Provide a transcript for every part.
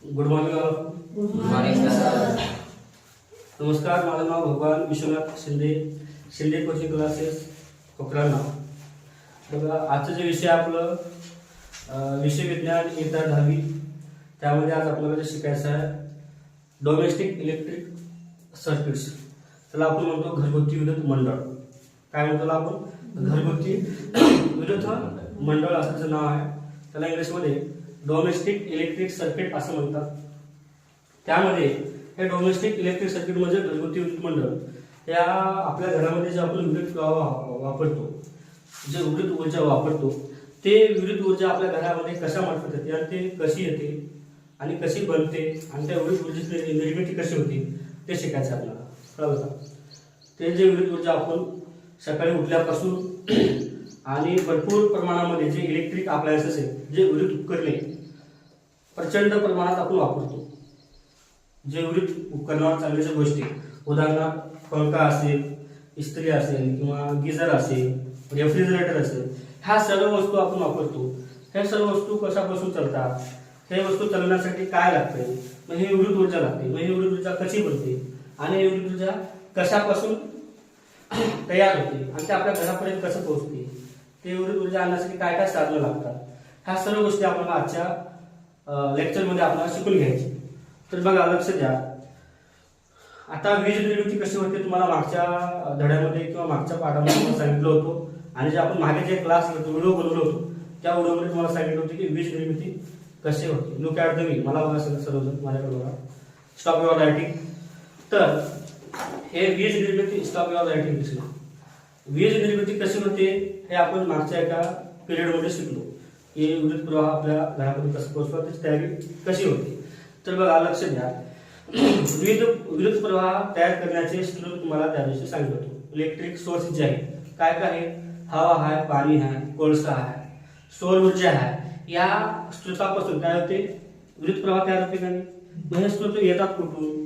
Good morning all. Good morning sir. नमस्कार, माझं नाव भगवान विश्वनाथ शिंदे, शिंदे कोचिंग क्लासेस कोकरांना. बघा, आजचं जे विषय आपलं विषय विज्ञान इयत्ता 10वी. त्यामध्ये आज आपल्याला जे शिकायचं आहे डोमेस्टिक इलेक्ट्रिक सर्किट्स. त्याला आपण म्हणतो घरगुती विद्युत मंडळ. काय म्हणतो त्याला आपण? घरगुती विद्युत मंडळ असं त्याचं नाव आहे. त्याला इंग्लिशमध्ये डोमेस्टिक इलेक्ट्रिक सर्किट असं म्हणतात. त्यामध्ये हे डोमेस्टिक इलेक्ट्रिक सर्किट म्हणजे घरगुती विद्युत मंडळ या आपल्या घरामध्ये जे आपण विद्युत वापरतो, जे विद्युत ऊर्जा वापरतो, ते विद्युत ऊर्जा आपल्या घरामध्ये कशा मार्फत येते आणि ते कशी येते आणि कशी बनते आणि त्या विद्युत ऊर्जेची निर्मिती कशी होते ते शिकायचं आपल्याला. कळलं का? ते जे विद्युत ऊर्जा आपण सकाळी उठल्यापासून आणि भरपूर प्रमाणामध्ये जे इलेक्ट्रिक अप्लायन्सेस आहेत, जे विद्युत उपकरणे प्रचंड प्रमाणात आपण वापरतो, जे विद्युत उपकरणावर चालण्याच्या गोष्टी, उदाहरणार्थ पंखा असेल, इस्त्री असेल किंवा गिझर असेल, रेफ्रिजरेटर असेल, ह्या सर्व वस्तू आपण वापरतो. ह्या सर्व वस्तू कशापासून चालतात, हे वस्तू चालण्यासाठी काय लागते, मग ही विद्युत ऊर्जा लागते. मग ही विद्युत ऊर्जा कशी बनते आणि ही विद्युत ऊर्जा कशापासून तयार होते आणि ते आपल्या घरापर्यंत कसं पोहोचते, ते विद्युत ऊर्जा आणण्यासाठी काय काय साधनं लागतात, ह्या सर्व गोष्टी आपल्याला आजच्या लेक्चरमध्ये आपल्याला शिकून घ्यायची. तर बघा, लक्ष द्या. आता वीज निर्मिती कशी होते तुम्हाला मागच्या धड्यामध्ये किंवा मागच्या पाठामध्ये सांगितलं होतं, आणि जे आपण मागे जे क्लास व्हिडिओ बनवलो होतो त्या व्हिडिओमध्ये तुम्हाला सांगितलं होतं की वीज निर्मिती कशी होते. लुक ॲट द वी. मला बघा सर्वजण माझ्याकडे बघा. Stop your writing. तर हे वीज निर्मिती, स्टॉप युअर रायटिंग दिसलं. वीज निर्मिती कशी होते हे आपण मागच्या एका पिरियडमध्ये शिकलो की विद्युत प्रवाह आपल्या घरापर्यंत कसं पोहोचतो, त्याची तयारी कशी होते. तर बघा, लक्ष द्या. विद्युत प्रवाह तयार करण्याचे स्त्रोत तुम्हाला त्या दिवशी सांगितलं होतो. इलेक्ट्रिक सोर्स जे आहे काय काय आहे? हवा आहे, पाणी आहे, कोळसा आहे, सौर ऊर्जा आहे. या स्त्रोतापासून काय होते? विद्युत प्रवाह तयार होते का नाही? मग हे स्त्रोत येतात कुठून?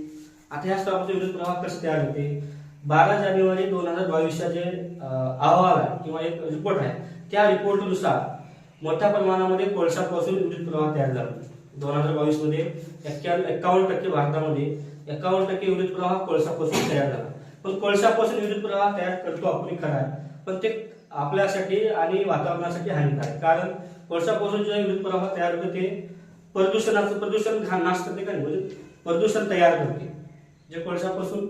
आता ह्या स्त्रोतापासून विद्युत प्रवाह कसे तयार होते? 12 जानेवारी 2022 जे अहवाल आहे किंवा एक रिपोर्ट आहे, त्या रिपोर्टनुसार मोठ्या प्रमाणामध्ये कोळशापासून विद्युत प्रवाह तयार झाला. 2022 मध्ये 51% भारतामध्ये 51% विद्युत प्रवाह कोळशापासून तयार झाला. पण कोळशापासून विद्युत प्रवाह तयार करतो आपण, खरं आहे, पण ते आपल्यासाठी आणि वातावरणासाठी हानिकारक आहे. कारण कोळशापासून जे विद्युत प्रवाह तयार होते ते प्रदूषण नाश करते का नाही, म्हणजे प्रदूषण तयार करते. जे कोळशापासून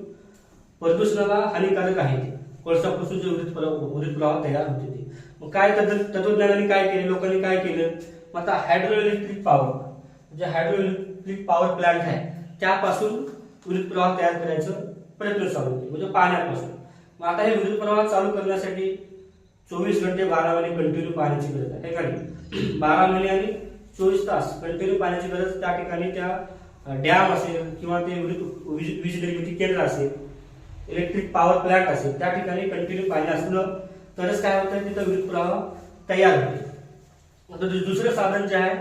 प्रदूषणाला हानिकारक आहे ते कोळशापासून जे विद्युत प्रवाह तयार होते ते. मग काय तत्वज्ञानाने काय केले, लोकांनी काय केलं? मग आता हायड्रो इलेक्ट्रिक पॉवर, जे हायड्रो इलेक्ट्रिक पॉवर प्लांट आहे त्यापासून विद्युत प्रवाह तयार करायचं प्रयत्न चालू होते, म्हणजे पाण्यापासून. मग आता हे विद्युत प्रवाह चालू करण्यासाठी 24 घंटे 12 महिने कंटिन्यू पाण्याची गरज आहे का नाही? 12 महिने आणि 24 तास कंटिन्यू पाण्याची गरज. त्या ठिकाणी त्या डॅम असेल किंवा ते वीज निर्मिती केंद्र असेल, इलेक्ट्रिक पॉवर प्लांट असेल, त्या ठिकाणी कंटिन्यू पाणी असलं तरच काय होतं, तिथं विद्युत प्रवाह तयार होते. आता दुसरं साधन जे आहे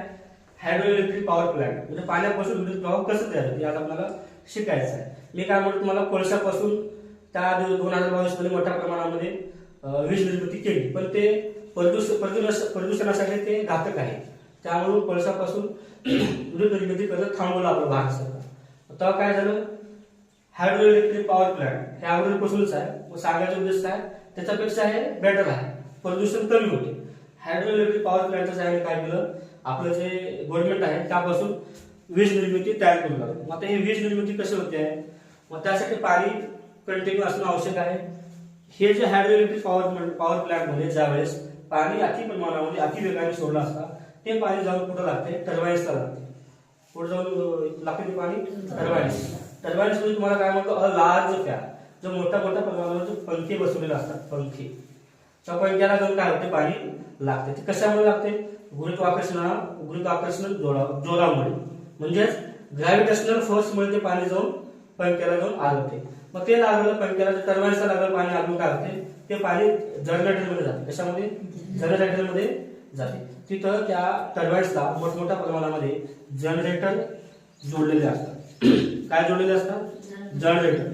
हायड्रो इलेक्ट्रिक पॉवर प्लांट, म्हणजे पाण्यापासून विद्युत प्रवाह कसं तयार होते आज आपल्याला शिकायचं आहे. मी काय म्हणतो, तुम्हाला कोळशापासून त्या 2022 मध्ये मोठ्या प्रमाणामध्ये वीज निर्मिती केली, पण ते प्रदूषणासाठी ते घातक आहे. त्यामुळे कोळशापासून विद्युत निर्मिती करत थांबवलं आपलं भारत सरकार. आता काय झालं, हायड्रो इलेक्ट्रिक पॉवर प्लांट हे अगोदरपासूनच आहे. मग सांगायचा उद्देश काय, त्याच्यापेक्षा हे बेटर आहे, प्रदूषण कमी होते. हायड्रो इलेक्ट्रिक पॉवर प्लांटच्या सहाय्याने काय केलं, आपलं जे गव्हर्नमेंट आहे त्यापासून वीज निर्मिती तयार करू लागलं. मग आता ही वीज निर्मिती कशी होते आहे, मग त्यासाठी पाणी कंटिन्यू असणं आवश्यक आहे. हे जे हायड्रो इलेक्ट्रिक पॉवर प्लांट मध्ये ज्यावेळेस पाणी अति प्रमाणामध्ये अति वेगाने सोडलं असता, ते पाणी जाऊन कुठं लागते? टर्बाईन्सला लागते. कुठं जाऊन लागते ते पाणी? टर्बाईन्स. टर्बाईन्स म्हणजे तुम्हाला काय म्हणतो, लार्ज फॅन, जो मोठ्या प्रमाणावर पंखे बसवलेले असतात, पंखे, त्या पंख्याला जाऊन काय होते? पाणी लागते. ते कशामुळे लागते? गुरुत्वाकर्षण जोरामुळे, म्हणजेच ग्रॅव्हिटेशनल फोर्समुळे ते पाणी जाऊन पंख्याला जाऊन आलते. मग ते लागलं पंख्याला, टर्बाईन्सला लागलं पाणी, आगून काय होते? ते पाणी जनरेटरमध्ये जाते. कशामध्ये? जनरेटरमध्ये जाते. तिथं त्या टर्बाईन्सला मोठमोठ्या प्रमाणामध्ये जनरेटर जोडलेले असतात. काय जोडलेले असतात? जनरेटर.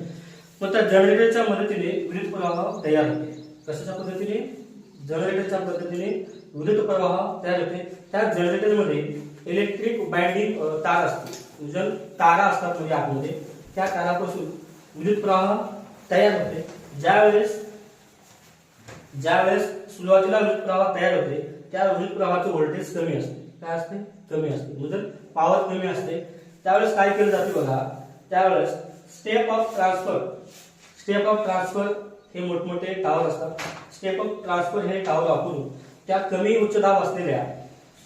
मग त्या जनरेटरच्या मदतीने विद्युत प्रवाह तयार होते. कशाच्या पद्धतीने? जनरेटरच्या पद्धतीने विद्युत प्रवाह तयार होते. त्या जनरेटरमध्ये इलेक्ट्रिक बाइंडिंग तार असते, जर तारा असतात म्हणजे आतमध्ये, त्या तारापासून विद्युत प्रवाह तयार होते. ज्यावेळेस सुरुवातीला विद्युत प्रवाह तयार होते त्या विद्युत प्रवाहाचे व्होल्टेज कमी असते. काय असते? कमी असते, म्हणजे पॉवर कमी असते. त्यावेळेस काय केलं जाते बघा, त्यावेळेस स्टेप ऑफ ट्रान्सफर हे मोठमोठे टावर असतात. स्टेप ऑफ ट्रान्सफर हे टावर वापरून त्या कमी उच्च दाब असलेल्या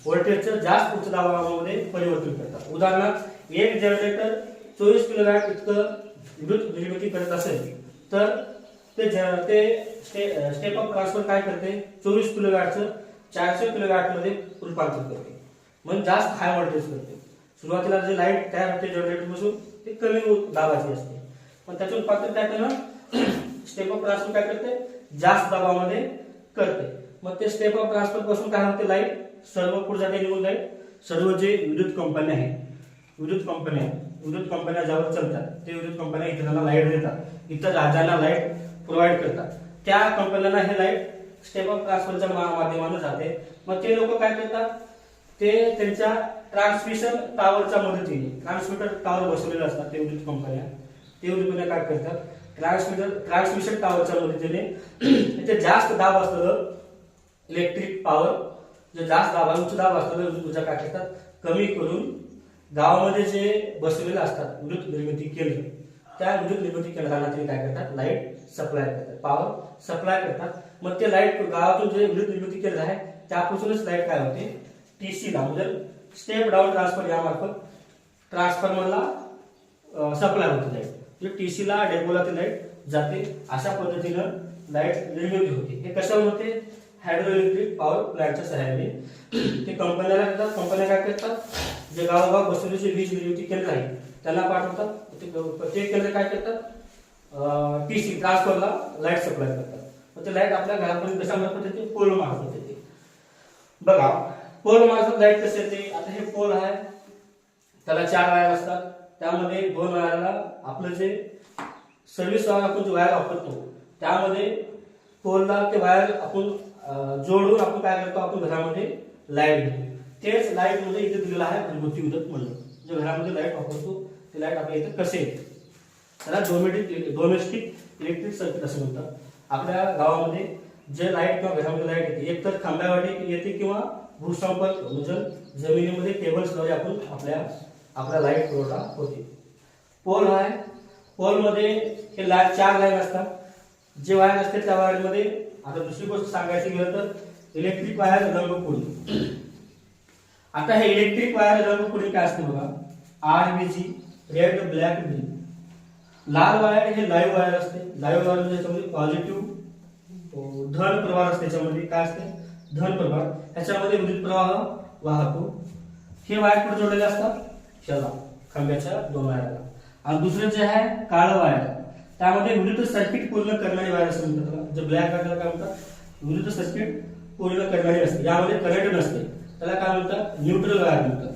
व्होल्टेजचं जास्त उच्च दाबामध्ये परिवर्तन करतात. उदाहरणार्थ एक जनरेटर 24 किलोवॅट इतकं विद्युत निर्मिती करत असेल तर ते स्टेप ऑफ ट्रान्सफर काय करते, 24 किलोवॅटचं 400 किलोवॅट मध्ये रूपांतर करते, म्हणजे जास्त हाय व्होल्टेज करते. सुरुवातीला जे लाईट तयार होते जनरेटर पासून ते कमी दाबाची असते, पण त्याचं रूपांतर काय करणार, स्टेप ऑफ ट्रान्सफर काय करते, जास्त दाबामध्ये करते. मग ते स्टेप ऑफ ट्रान्सफर पासून काय होते, लाईट सर्व पुढे निघून जाईल. सर्व जे विद्युत कंपन्या आहेत, विद्युत कंपन्या ज्यावर चालतात ते विद्युत कंपन्या इतरांना लाईट देतात, इतर राज्यांना लाईट प्रोव्हाइड करतात. त्या कंपन्यांना हे लाईट स्टेप ऑफ ट्रान्सफरच्या माध्यमाने जाते. मग ते लोक काय करतात, ते त्यांच्या ट्रान्समिशन टावरच्या मदतीने, ट्रान्समिटर टावर बसवलेले असतात ते विद्युत कंपन्या काय करतात, ट्रान्समिशन टावरच्या मदतीने ते जास्त दाब असलेलं इलेक्ट्रिक पॉवर, जे जास्त दाब उच्च दाब असलेलं विद्युत ऊर्जा काय करतात, कमी करून गावामध्ये जे बसवलेले असतात विद्युत निर्मिती केंद्र, त्या विद्युत निर्मिती केंद्राला ते काय करतात, लाईट सप्लाय करतात, पॉवर सप्लाय करतात. मग ते लाईट गावातून जे विद्युत निर्मिती केंद्र आहे त्यापासूनच लाईट काय होते, टीसी ला, म्हणजे स्टेप डाऊन ट्रान्सफर यामार्फत ट्रान्सफॉर्मरला सप्लाय होते लाईट, म्हणजे टीसी ला डेपोला ते लाईट जाते. अशा पद्धतीनं लाईट निर्मिती होते. हे कशावर होते, हायड्रो इलेक्ट्रिक पॉवर प्लांटच्या सहाय्याने. ते कंपन्या काय करतात, जे गावोगाव बसवलेले जे वीज निर्मिती केंद्र आहे त्यांना पाठवतात. ते केंद्र काय करतात, टीसी ट्रान्सफरला लाईट सप्लाय करतात. मग ते लाईट आपल्या घरापर्यंत कशा मार्फत येते, पोल मार्फत येते. बघा पोल मार्फत लाईट कशी येते, आता हे पोल आहे त्याला 4 वायर असतात, त्यामध्ये 2 वायरला आपलं जे सर्व्हिस वायर आपण जे वायर वापरतो त्यामध्ये पोलला ते वायर आपण जोडून आपण काय करतो, आपण घरामध्ये लाईट घेतो. तेच लाईट मध्ये इथे दिलेलं आहे घरगुती विद्युत मंडळ, जे घरामध्ये लाईट वापरतो ते लाईट आपल्या इथे कसे येते, त्याला डोमेस्टिक इलेक्ट्रिक सर्किट असं म्हणतात. आपल्या गावामध्ये जे लाईट किंवा घरामध्ये लाईट येते, एक तर खांब्यावाटे येते किंवा भूसंपर्क म्हणजे जमिनीमध्ये केबल्सद्वारे आपण आपल्या लाईट पुरवठा होते. पोल आहे, पोलमध्ये हे 4 लाईन असतात. जे वायर असते त्या वायरमध्ये, आता दुसरी गोष्ट सांगायची गेलं तर इलेक्ट्रिक वायर रंगपुडी. आता हे इलेक्ट्रिक वायर रंगपुडी काय असते बघा, RBG रेड ब्लॅक ग्रीन. लाल वायर हे लाईव्ह वायर असते. लाईव्ह वायर म्हणजे त्याच्यामध्ये पॉझिटिव्ह धन प्रवाह असते, त्याच्यामध्ये काय असते, धन प्रवाह, त्याच्यामध्ये विद्युत प्रवाह वाहतो. हे वायर कुठे जोडलेले असतात, ह्याला खांब्याच्या 2 वायरला. आणि दुसरं जे आहे काळं वायर, त्यामध्ये विद्युत सर्किट पूर्ण करणारी वायर असते म्हणतात. जे ब्लॅक वायरला काय म्हणतात, विद्युत सर्किट पूर्ण करणारी असते, यामध्ये करंट नसते, त्याला काय म्हणतात, न्यूट्रल वायर म्हणतात.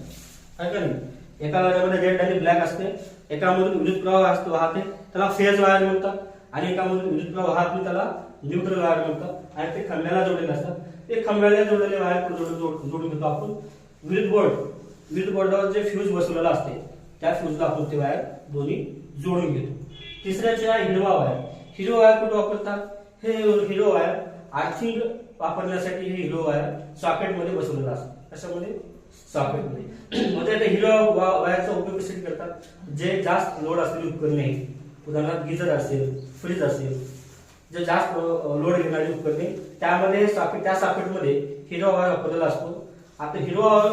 काय का नाही, एका वायरमध्ये रेड आणि ब्लॅक असते, एकामधून विद्युत प्रवाह असतो वाहते त्याला फेज वायर म्हणतात, आणि एकामधून विद्युत प्रवाह वाहत नाही त्याला न्यूट्रल वायर म्हणतात. आणि ते खांब्याला जोडलेले असतात. ते खांब्याला जोडलेले वायर जोडून घेतो आपण विद्युत बोर्डावर जे फ्यूज बसवलेला असते त्या फ्यूजला आपण ते वायर दोन्ही जोडून घेतो. तिसऱ्या जे आहे हिरवा वायर कुठे वापरतात, हे हिरवा वायर आर्थिंग वापरण्यासाठी हे हिरवा वायर सॉकेट मध्ये बसवलेला असतो. कशामध्ये, सॉकेट मध्ये. म्हणजे आता हिरवा वायरचा उपयोग कशासाठी करतात, जे जास्त लोड असलेली उपकरणे आहेत, उदाहरणार्थ गिझर असेल, फ्रीज असेल, जे जास्त लोड घेणारी उपकरणे, त्यामध्ये त्या सॉकेटमध्ये हिरवा वायर वापरलेला असतो. आता हिरवा वायर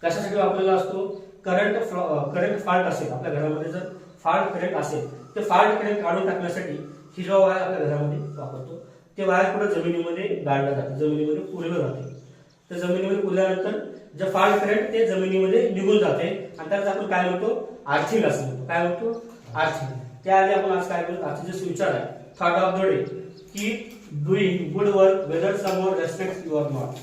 कशासाठी वापरलेला असतो, करंट फॉल्ट असेल आपल्या घरामध्ये, जर फॉल्ट करंट असेल ते फॉल्ट करंट काढून टाकण्यासाठी हिरवा वायर आपल्या घरामध्ये वापरतो. ते वायर कुठे जमिनीमध्ये गाडलं जाते, जमिनीमध्ये पुरलं जाते. तर जमिनीमध्ये पुरल्यानंतर जे फॉल्ट करंट ते जमिनीमध्ये निघून जाते आणि त्याला आपण काय म्हणतो, आर्थिंग असं म्हणतो. काय म्हणतो, आर्थिंग. त्याआधी आपण आज काय करू, आजचे जे विचार आहे, thought of the day, keep doing good work whether someone respect you or not.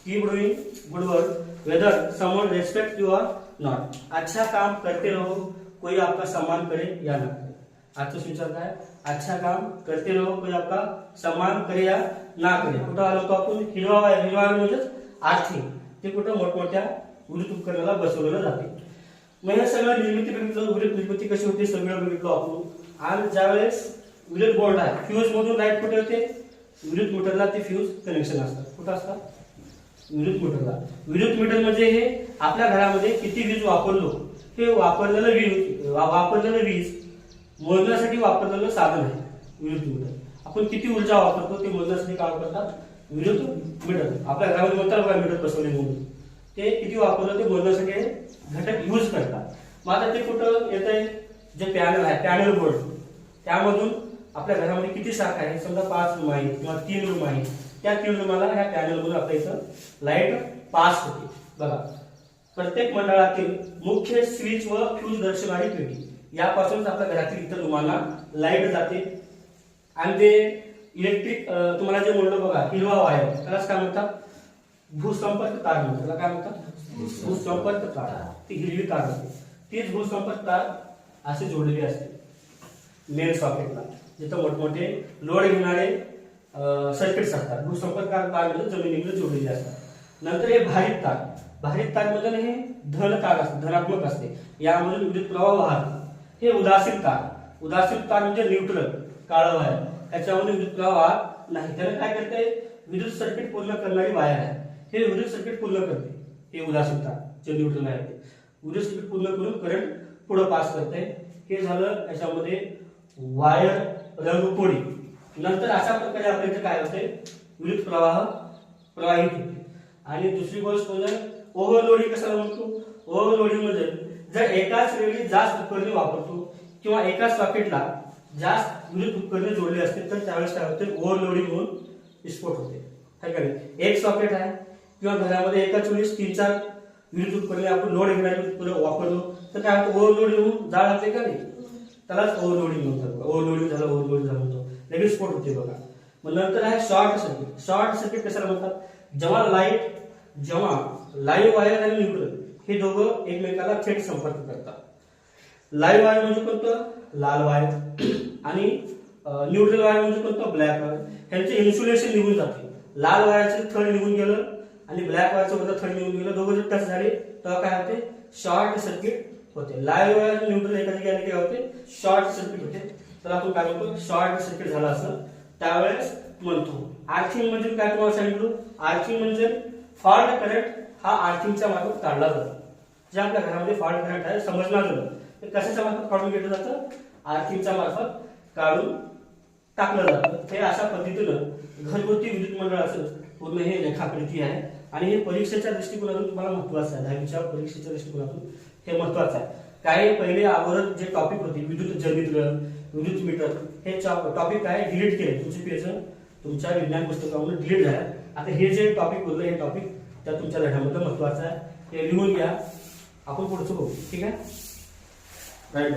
Keep doing good work whether someone respect you or not. अच्छा काम करते रहो, कोई आपका सम्मान करे या ना करे. आजचा विचार काय, अच्छा काम करते रहो, कोई आपका सम्मान करे या ना करे. कुठं आलो होतो आपण? हिरवा वायर म्हणजेच आर्थिंग. ते कुठं मोठमोठ्या विद्युत उपकरणाला बसवलेलं जाते. मग हे सगळं निर्मिती बघितलं, विद्युत निर्मिती कशी होती सगळं बघितलं आपण. आणि ज्यावेळेस विद्युत बोर्ड आहे, फ्यूज मधून लाईट कुठे होते? विद्युत मीटरला ते फ्यूज कनेक्शन असतात. कुठं असतात? विद्युत मीटरला. विद्युत मीटर म्हणजे हे आपल्या घरामध्ये किती वीज वापरलो, हे वापरलेलं वीज मोजण्यासाठी वापरलेलं साधन आहे विद्युत मीटर. आपण किती ऊर्जा वापरतो ते मोजण्यासाठी काय वापरतात? विद्युत मीटर. आपल्या घरामध्ये म्हणतात बघा मीटर बसवले म्हणून, ते किती वापरलं ते मोजण्यासाठी हे घटक यूज करतात. मग आता ते कुठं येतंय? जे पॅनल आहे, पॅनल बोर्ड, त्यामधून आपल्या घरामध्ये किती शाखा आहे? समजा 5 रूम आहे किंवा 3 रूम आहे, त्या 3 रूमाला ह्या पॅनल मधून आपल्या इथं लाईट पास होते. बघा, प्रत्येक मंडळातील मुख्य स्विच व फ्यूज दर्शवणारी पेटी यापासून आपल्या घरातील इतर रूमांना लाईट जाते. आणि ते इलेक्ट्रिक तुम्हाला जे म्हणलं बघा हिरवा वायर, त्यालाच काय म्हणतात? भूसंपर्क तार म्हणतात. त्याला काय म्हणतात? भूसंपर्क तार. ती हिरवी तार असते, तीच भूसंपर्क तार अशी जोडलेली असते मेन सॉकेटला, जिथं मोठमोठे लोड घेणारे सर्किट्स असतात. भूसंपर्क तार म्हणजे जमिनीकडे जोडलेली असतात. नंतर हे भारित तार. भारित तार म्हणजे हे धन तार असते, धनात्मक असते, यामधून विद्युत प्रवाह वाहतो. हे उदासीन तार. उदासीन तार म्हणजे न्यूट्रल, काळं वायर, त्याच्यामध्ये विद्युत प्रवाह वाहत नाही. त्याने काय करते? विद्युत सर्किट पूर्ण करणारी वायर आहे, हे विद्युत सर्किट पूर्ण करते. हे उदासीन तार जे न्यूट्रल आहे ते विद्युत सर्किट पूर्ण करून करंट पुढे पास करते. हे झालं याच्यामध्ये वायर रंगपोळी. नंतर अशा प्रकारे आपल्या इथे काय होते? विद्युत प्रवाह प्रवाहित होते. आणि दुसरी गोष्ट म्हणजे ओव्हरलोडिंग. कशाला म्हणतो? ओव्हरलोडिंग म्हणजे जर एकाच वेळी जास्त उपकरणे वापरतो किंवा एकाच सॉकेटला जास्त विद्युत उपकरणे जोडले असतील तर त्यावेळेस काय होते? ओव्हरलोडिंग होऊन विस्फोट होते. है का नाही? एक सॉकेट आहे किंवा घरामध्ये एकाच वेळेस 3-4 विद्युत उपकरणे आपण लोड घेणारे उपकरणे वापरलो तर काय होतं? ओव्हरलोडिंग होऊन जाळ लागते का नाही? त्यालाच ओव्हरलोडिंग म्हणतात. ओव्हरलोडिंग झालं म्हणतो, लगेच स्फोट होते बघा. मग नंतर आहे शॉर्ट सर्किट. शॉर्ट सर्किट कशाला म्हणतात? जेव्हा लाईव्ह वायर आणि न्यूट्रल हे दोघं एकमेकाला थेट संपर्क करतात. लाईव्ह वायर म्हणजे कोणतं? लाल वायर. आणि न्यूट्रल वायर म्हणजे कोणतं? Black wire. ह्यांचे इन्सुलेशन निघून जाते. लाल वायरचं थड निघून गेलं आणि ब्लॅक वायरचं वरचं थड निघून गेलं, दोघं जर टच झाले तेव्हा काय होते? शॉर्ट सर्किट होते. लाईव्ह वायर आणि न्यूट्रल एका ठिकाणी काय होते? शॉर्ट सर्किट होते. तर आपण काय म्हणतो? शॉर्ट सर्किट झालं असं त्यावेळेस म्हणतो. आर्थिंग म्हणजे काय तुम्हाला सांगितलं? आर्थिंग म्हणजे फॉल्ट करंट हा आर्थिंगच्या मार्फत काढला जातो. जे आपल्या घरामध्ये फॉल्ट करंट आहे समजणार झालं तर कशाच्या मार्फत काढून घेतलं जातं? आर्थिंगच्या मार्फत काढून टाकलं जातं. हे अशा पद्धतीनं घरगुती विद्युत मंडळाचं पूर्ण हे रेखाकृती आहे. आणि हे परीक्षेच्या दृष्टिकोनातून तुम्हाला महत्वाचं आहे. 10वीच्या परीक्षेच्या दृष्टिकोनातून हे महत्वाचं आहे. काय पहिले अगोदर जे टॉपिक होते विद्युत जनवितरण, विद्युत मीटर, हे टॉपिक काय डिलीट केले. तुमची पेज तुमच्या विज्ञान पुस्तकामधून डिलीट झाला. आता हे जे टॉपिक बोललं हे टॉपिक त्या तुमच्या धड्यामध्ये महत्वाचं आहे. हे लिहून घ्या, आपण पुढचं बघू. ठीक आहे? राईट.